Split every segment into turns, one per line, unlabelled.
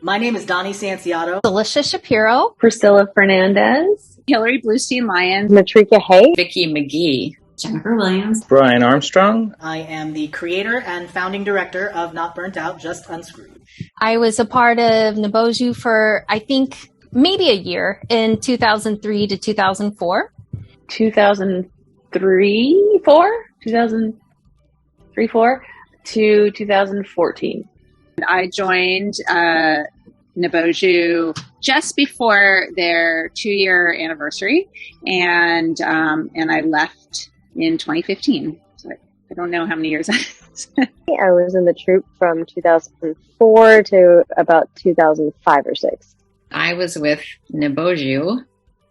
My name is Donnie Sanciato.
Alicia Shapiro.
Priscilla Fernandez.
Hillary Bluestein-Lyons.
Matrika Hay.
Vicky McGee.
Jennifer Williams.
Brian Armstrong.
I am the creator and founding director of Not Burnt Out, Just Unscrewed.
I was a part of NBOJU for, I think, maybe a year in 2003 to 2004.
2003, 4 to 2014.
I joined NBOJU just before their 2-year anniversary, and I left in 2015. So I don't know how many years that is.
I was in the troupe from 2004 to about 2005 or 6.
I was with NBOJU,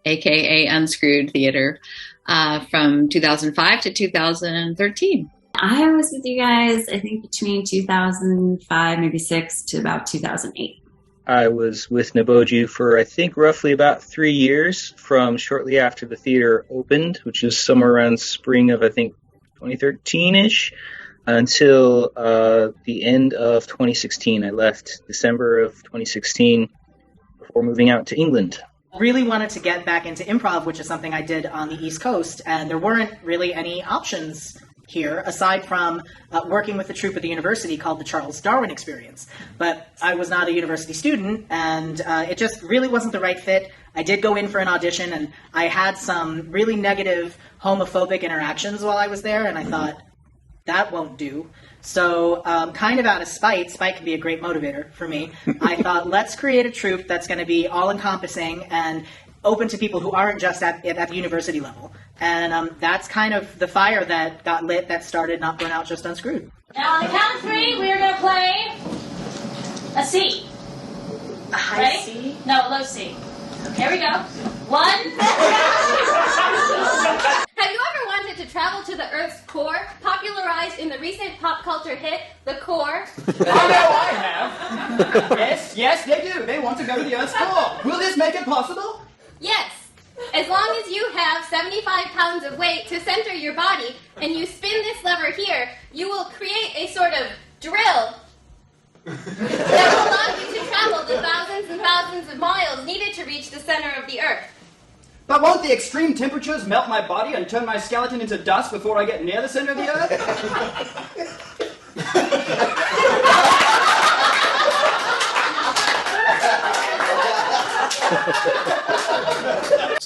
aka Unscrewed Theater, from 2005 to 2013.
I was with you guys, I think, between 2005, maybe 6 to about 2008.
I was with NBOJU for, I think, roughly about 3 years, from shortly after the theater opened, which is somewhere around spring of, I think, 2013-ish, until the end of 2016. I left December of 2016 before moving out to England.
Really wanted to get back into improv, which is something I did on the East Coast, and there weren't really any options here, aside from working with a troupe at the university called the Charles Darwin Experience. But I was not a university student, and it just really wasn't the right fit. I did go in for an audition, and I had some really negative homophobic interactions while I was there, and I thought, that won't do. So kind of out of spite can be a great motivator for me. I thought, let's create a troupe that's going to be all-encompassing and open to people who aren't just at the university level. And that's kind of the fire that got lit that started Not Burnt Out, Just Unscrewed.
Now on the count of 3, we're going to play a C.
A high
Ready?
C?
No, a low C. Here we go. 1. Have you ever wanted to travel to the Earth's core, popularized in the recent pop culture hit, The Core?
I know I have. Yes, they do. They want to go to the Earth's core. Will this make it possible?
Yes. As long as you have 75 pounds of weight to center your body, and you spin this lever here, you will create a sort of drill that will allow you to travel the thousands and thousands of miles needed to reach the center of the Earth.
But won't the extreme temperatures melt my body and turn my skeleton into dust before I get near the center of the Earth?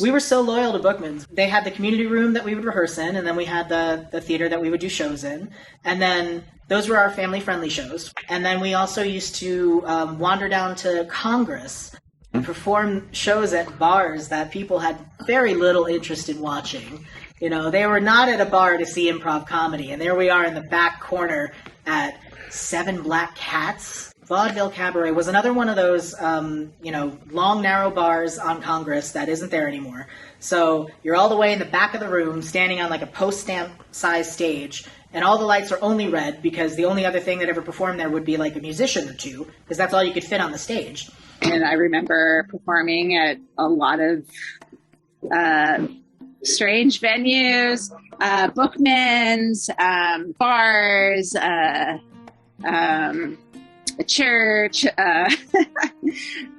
We were so loyal to Bookmans. They had the community room that we would rehearse in, and then we had the theater that we would do shows in. And then those were our family-friendly shows. And then we also used to wander down to Congress and perform shows at bars that people had very little interest in watching. You know, they were not at a bar to see improv comedy. And there we are in the back corner at Seven Black Cats. Vaudeville Cabaret was another one of those, long, narrow bars on Congress that isn't there anymore. So you're all the way in the back of the room, standing on like a post-stamp-sized stage, and all the lights are only red because the only other thing that ever performed there would be like a musician or two, because that's all you could fit on the stage.
And I remember performing at a lot of strange venues, Bookmans, bars, a church,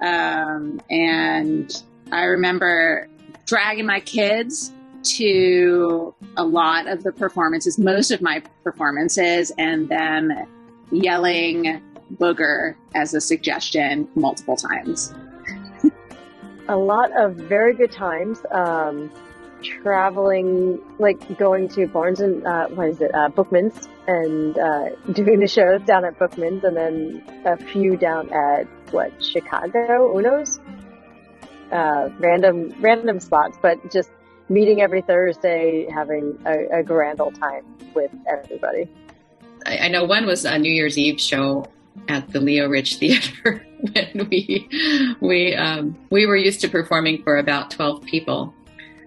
and I remember dragging my kids to a lot of the performances, most of my performances, and them yelling booger as a suggestion multiple times.
A lot of very good times. Traveling, like going to Barnes and Bookmans, and doing the shows down at Bookmans, and then a few down at Chicago Uno's. Random spots, but just meeting every Thursday, having a grand old time with everybody.
I know one was a New Year's Eve show at the Leo Rich Theater when we were used to performing for about 12 people.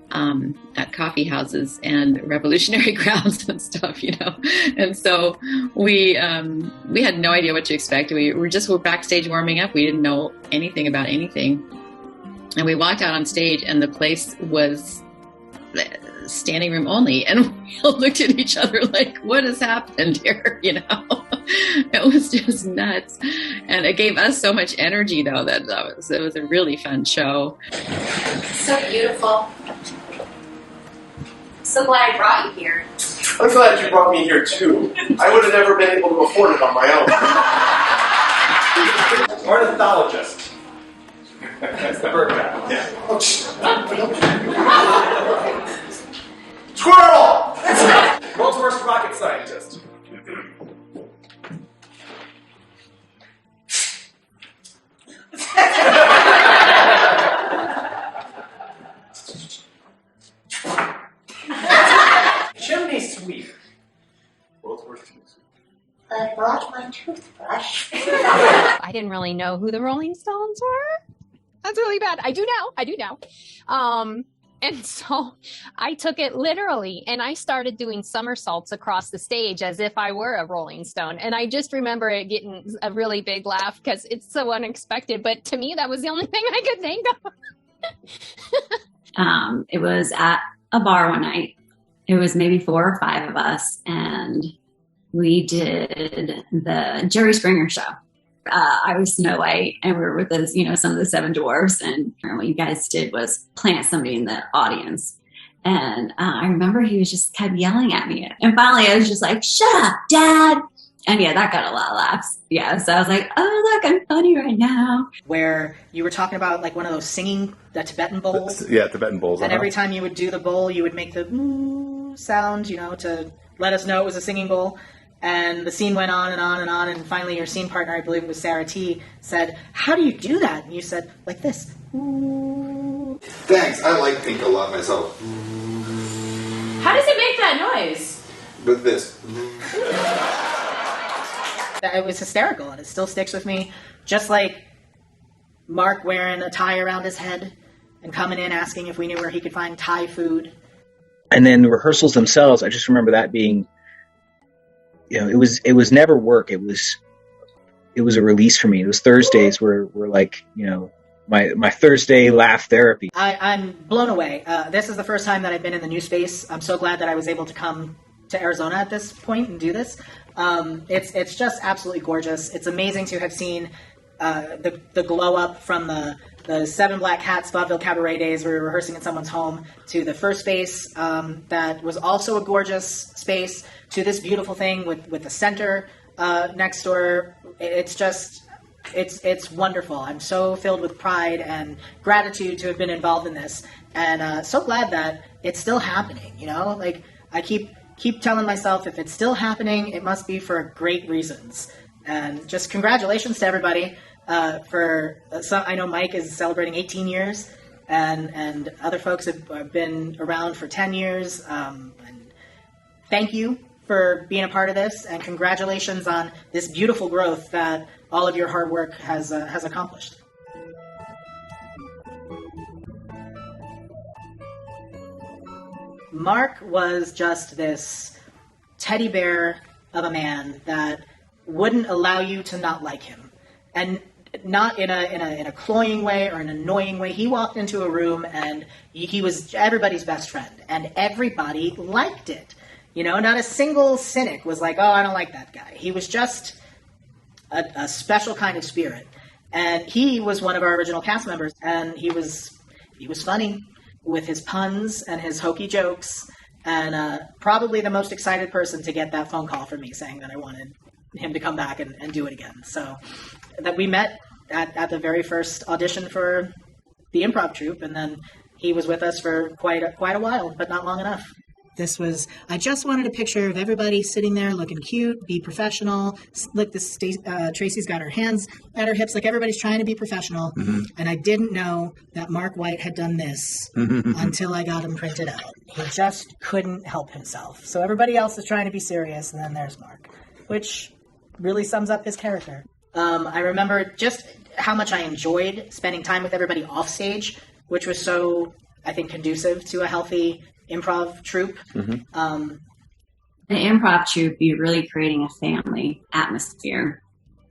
At coffee houses and revolutionary grounds and stuff, and so we had no idea what to expect. We were backstage warming up. We didn't know anything about anything, and we walked out on stage, and the place was standing room only. And we all looked at each other like, what has happened here? You know, it was just nuts. And it gave us so much energy, though, that it was a really fun show.
So beautiful. So glad I brought you here.
I'm glad you brought me here, too. I would have never been able to afford it on my own. Ornithologist. That's the bird guy. Yeah. Squirrel! World's worst rocket scientist. Chimney sweep. World's worst chimney sweep.
I brought my toothbrush.
I didn't really know who the Rolling Stones were. That's really bad. I do now. And so I took it literally and I started doing somersaults across the stage as if I were a Rolling Stone. And I just remember it getting a really big laugh because it's so unexpected. But to me, that was the only thing I could think of.
It was at a bar one night. It was maybe 4 or 5 of us, and we did the Jerry Springer show. I was Snow White, and we were with those, some of the 7 dwarfs. And what you guys did was plant somebody in the audience. And I remember he was just kept yelling at me. And finally, I was just like, "Shut up, Dad!" And yeah, that got a lot of laughs. Yeah, so I was like, "Oh, look, I'm funny right now."
Where you were talking about like one of those singing, the Tibetan bowls.
Yeah, Tibetan bowls.
And every time you would do the bowl, you would make the sound, to let us know it was a singing bowl. And the scene went on and on and on, and finally your scene partner, I believe it was Sarah T, said, "How do you do that?" And you said, "Like this."
Thanks, I like pink a lot myself.
How does it make that noise?
With this.
It was hysterical, and it still sticks with me. Just like Mark wearing a tie around his head and coming in asking if we knew where he could find Thai food.
And then the rehearsals themselves, I just remember that being, it was never work. It was a release for me. It was Thursdays were like, my Thursday laugh therapy.
I'm blown away. This is the first time that I've been in the new space. I'm so glad that I was able to come to Arizona at this point and do this. It's just absolutely gorgeous. It's amazing to have seen the glow up from the 7 Black Hats vaudeville cabaret days where we were rehearsing in someone's home to the first space that was also a gorgeous space to this beautiful thing with the center next door. It's wonderful. I'm so filled with pride and gratitude to have been involved in this, and so glad that it's still happening. Like I keep telling myself, if it's still happening, it must be for great reasons. And just congratulations to everybody. I know Mike is celebrating 18 years, and other folks have been around for 10 years. And thank you for being a part of this, and congratulations on this beautiful growth that all of your hard work has accomplished. Mark was just this teddy bear of a man that wouldn't allow you to not like him, and not in a cloying way or an annoying way. He walked into a room and he was everybody's best friend, and everybody liked it. Not a single cynic was like, "Oh, I don't like that guy." He was just a special kind of spirit, and he was one of our original cast members, and he was funny with his puns and his hokey jokes, and probably the most excited person to get that phone call from me saying that I wanted him to come back and do it again. So that we met at the very first audition for the improv troupe, and then he was with us for quite a while, but not long enough. I just wanted a picture of everybody sitting there looking cute, be professional. Look, Tracy's got her hands at her hips, like everybody's trying to be professional. Mm-hmm. And I didn't know that Mark White had done this until I got him printed out. He just couldn't help himself. So everybody else is trying to be serious, and then there's Mark, which really sums up his character. I remember just how much I enjoyed spending time with everybody off stage, which was so, I think, conducive to a healthy improv troupe.
Mm-hmm. The improv troupe, you're really creating a family atmosphere.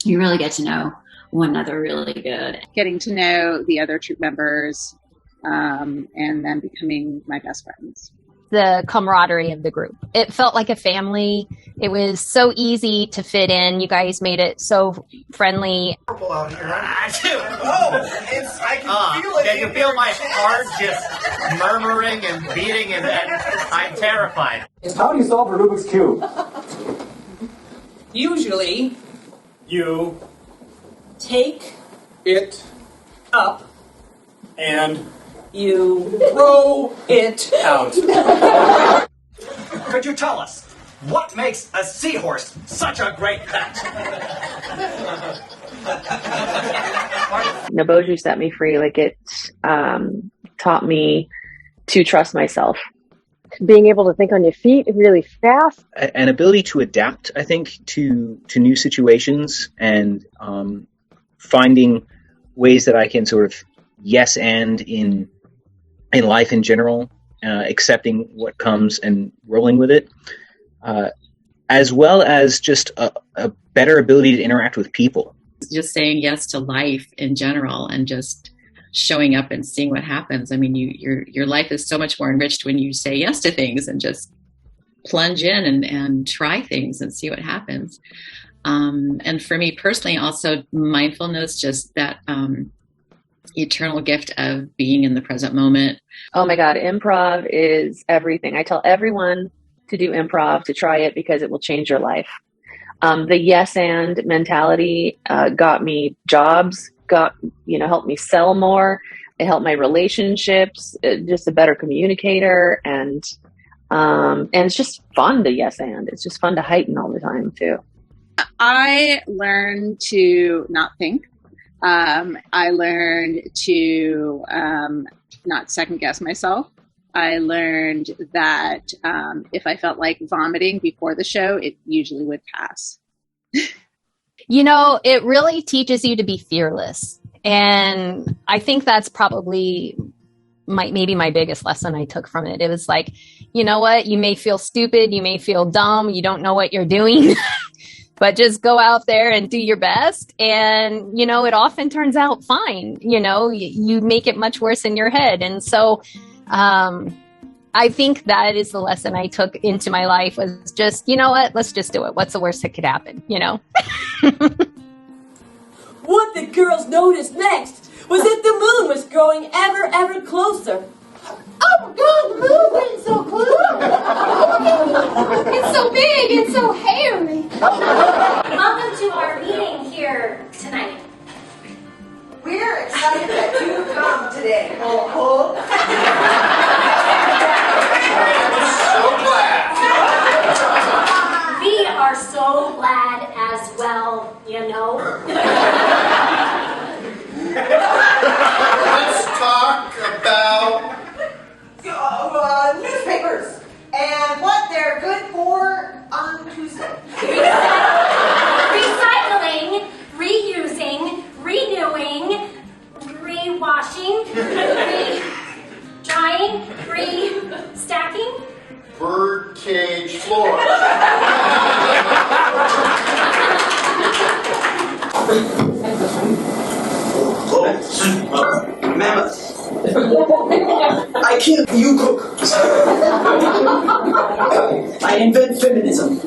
You really get to know one another really good.
Getting to know the other troupe members and then becoming my best friends.
the camaraderie of the group. It felt like a family. It was so easy to fit in. You guys made it so friendly.
Out here. I can feel it. Can you feel my heart just murmuring and beating, and I'm terrified.
How do you solve a Rubik's Cube?
Usually,
You
take
it
up,
and
you
throw
it
out.
Could you tell us what makes a seahorse such a great pet?
NBOJU set me free. Like it taught me to trust myself. Being able to think on your feet really fast.
An ability to adapt, I think, to new situations, and finding ways that I can sort of yes and in life in general, accepting what comes and rolling with it, as well as just a better ability to interact with people.
Just saying yes to life in general and just showing up and seeing what happens. I mean, your life is so much more enriched when you say yes to things and just plunge in and try things and see what happens. And for me personally, also mindfulness, just that eternal gift of being in the present moment.
Oh my God, improv is everything. I tell everyone to do improv, to try it, because it will change your life. The yes and mentality got me jobs, helped me sell more. It helped my relationships, just a better communicator. And it's just fun to yes and. It's just fun to heighten all the time too.
I learned to not think. I learned to not second guess myself. I learned that if I felt like vomiting before the show, it usually would pass.
It really teaches you to be fearless. And I think that's probably maybe my biggest lesson I took from it. It was like, you know what? You may feel stupid. You may feel dumb. You don't know what you're doing. But just go out there and do your best. And, it often turns out fine. You make it much worse in your head. And so I think that is the lesson I took into my life, was just, you know what, let's just do it. What's the worst that could happen,
What the girls noticed next was that the moon was growing ever closer.
Oh God, the moon's getting so close. It's so big and so hairy. Welcome to our meeting here tonight.
We're excited that you come today.
We are so glad as well,
Let's talk about
Newspapers and what they're good for on Tuesday.
Recycling, reusing, renewing, re-washing, re-drying, re-stacking.
birdcage floor.
Mammoth. I kill, you cook. I invent feminism.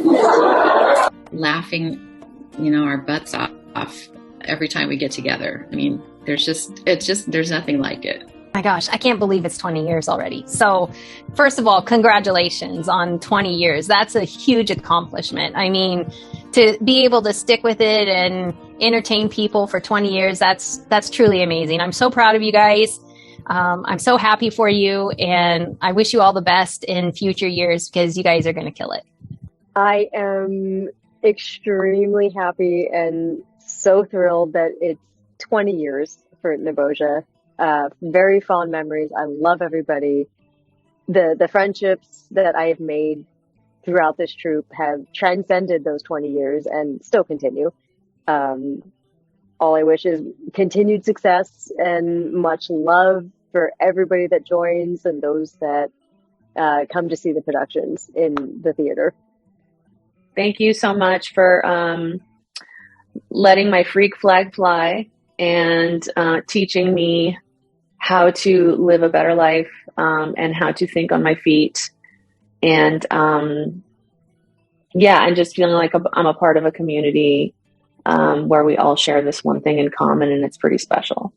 Laughing, our butts off every time we get together. I mean, there's nothing like it.
My gosh, I can't believe it's 20 years already. So first of all, congratulations on 20 years. That's a huge accomplishment. I mean, to be able to stick with it and entertain people for 20 years, that's truly amazing. I'm so proud of you guys. I'm so happy for you, and I wish you all the best in future years, because you guys are going to kill it.
I am extremely happy and so thrilled that it's 20 years for NBOJU. Very fond memories. I love everybody. The friendships that I have made throughout this troupe have transcended those 20 years and still continue. All I wish is continued success and much love for everybody that joins and those that come to see the productions in the theater. Thank you so much for letting my freak flag fly and teaching me how to live a better life and how to think on my feet
And yeah, and just feeling like I'm a part of a community where we all share this one thing in common, and it's pretty special.